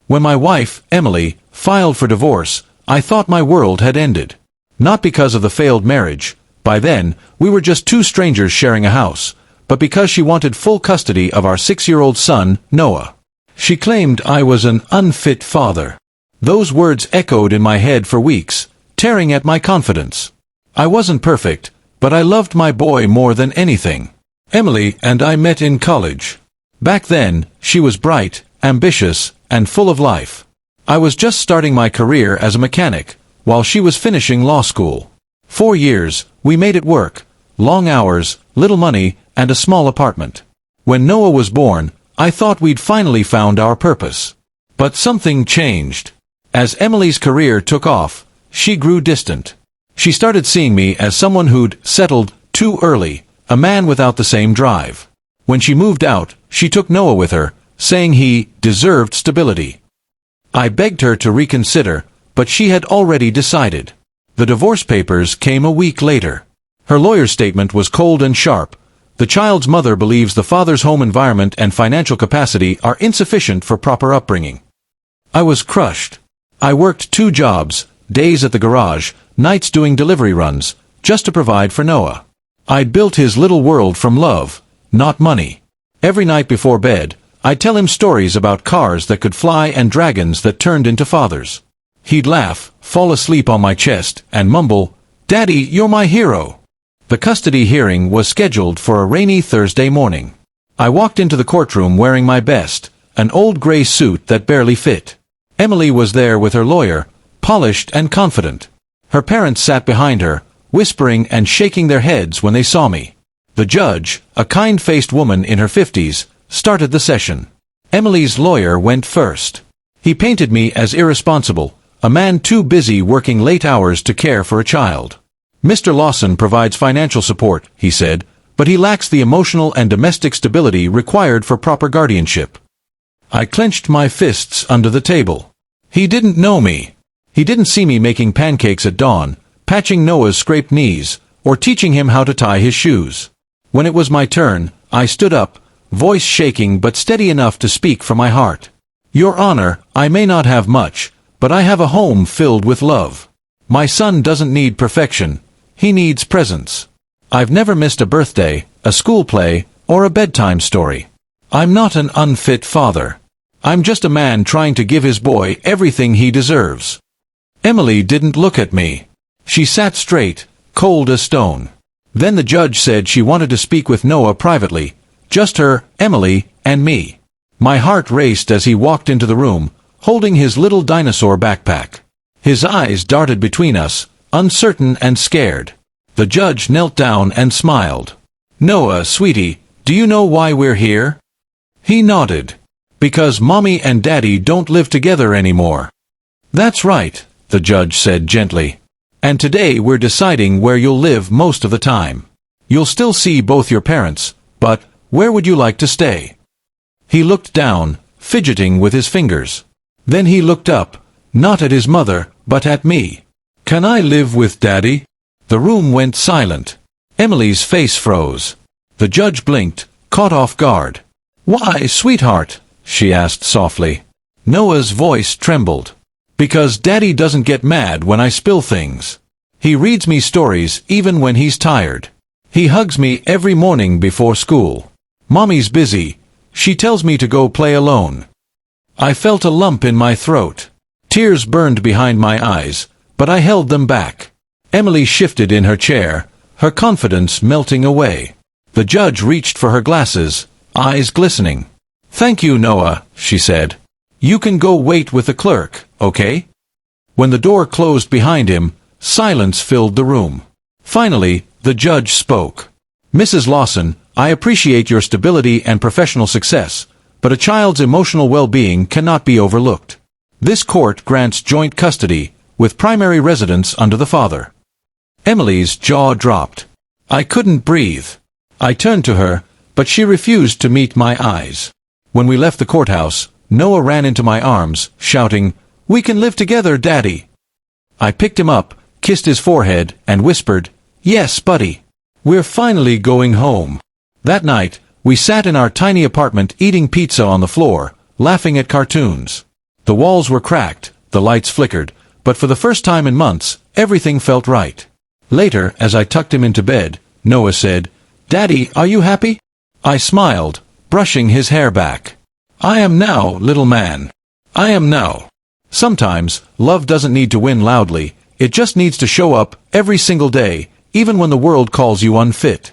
When my wife, Emily, filed for divorce, I thought my world had ended. Not because of the failed marriage. By then, we were just two strangers sharing a house, but because she wanted full custody of our 6-year-old son, Noah. She claimed I was an unfit father. Those words echoed in my head for weeks, tearing at my confidence. I wasn't perfect, but I loved my boy more than anything. Emily and I met in college. Back then, she was bright, ambitious, and full of life. I was just starting my career as a mechanic, while she was finishing law school. 4 years, we made it work. Long hours, little money, and a small apartment. When Noah was born, I thought we'd finally found our purpose. But something changed. As Emily's career took off, she grew distant. She started seeing me as someone who'd settled too early, a man without the same drive. When she moved out, she took Noah with her, saying he deserved stability. I begged her to reconsider, but she had already decided. The divorce papers came a week later. Her lawyer's statement was cold and sharp. The child's mother believes the father's home environment and financial capacity are insufficient for proper upbringing. I was crushed. I worked 2 jobs, days at the garage, nights doing delivery runs, just to provide for Noah. I'd built his little world from love, not money. Every night before bed, I'd tell him stories about cars that could fly and dragons that turned into fathers. He'd laugh, fall asleep on my chest, and mumble, "Daddy, you're my hero." The custody hearing was scheduled for a rainy Thursday morning. I walked into the courtroom wearing my best, an old gray suit that barely fit. Emily was there with her lawyer, polished and confident. Her parents sat behind her, whispering and shaking their heads when they saw me. The judge, a kind-faced woman in her 50s, started the session. Emily's lawyer went first. He painted me as irresponsible, a man too busy working late hours to care for a child. "Mr. Lawson provides financial support," he said, "but he lacks the emotional and domestic stability required for proper guardianship." I clenched my fists under the table. He didn't know me. He didn't see me making pancakes at dawn, patching Noah's scraped knees, or teaching him how to tie his shoes. When it was my turn, I stood up, voice shaking but steady enough to speak from my heart. "Your Honor, I may not have much, but I have a home filled with love. My son doesn't need perfection. He needs presence. I've never missed a birthday, a school play, or a bedtime story. I'm not an unfit father. I'm just a man trying to give his boy everything he deserves." Emily didn't look at me. She sat straight, cold as stone. Then the judge said she wanted to speak with Noah privately, just her, Emily, and me. My heart raced as he walked into the room, holding his little dinosaur backpack. His eyes darted between us, uncertain and scared. The judge knelt down and smiled. "Noah, sweetie, do you know why we're here?" He nodded. "Because Mommy and Daddy don't live together anymore." "That's right," the judge said gently. "And today we're deciding where you'll live most of the time. You'll still see both your parents, but where would you like to stay?" He looked down, fidgeting with his fingers. Then he looked up, not at his mother, but at me. "Can I live with Daddy?" The room went silent. Emily's face froze. The judge blinked, caught off guard. "Why, sweetheart?" she asked softly. Noah's voice trembled. "Because Daddy doesn't get mad when I spill things. He reads me stories even when he's tired. He hugs me every morning before school. Mommy's busy. She tells me to go play alone." I felt a lump in my throat. Tears burned behind my eyes, but I held them back. Emily shifted in her chair, her confidence melting away. The judge reached for her glasses, eyes glistening. "Thank you, Noah," she said. "You can go wait with the clerk, okay?" When the door closed behind him, silence filled the room. Finally, the judge spoke. "Mrs. Lawson, I appreciate your stability and professional success, but a child's emotional well-being cannot be overlooked. This court grants joint custody, with primary residence under the father." Emily's jaw dropped. I couldn't breathe. I turned to her, but she refused to meet my eyes. When we left the courthouse, Noah ran into my arms, shouting, "We can live together, Daddy!" I picked him up, kissed his forehead, and whispered, "Yes, buddy. We're finally going home." That night, we sat in our tiny apartment eating pizza on the floor, laughing at cartoons. The walls were cracked, the lights flickered, but for the first time in months, everything felt right. Later, as I tucked him into bed, Noah said, "Daddy, are you happy?" I smiled, brushing his hair back. "I am now, little man. I am now." Sometimes, love doesn't need to win loudly, it just needs to show up, every single day, even when the world calls you unfit.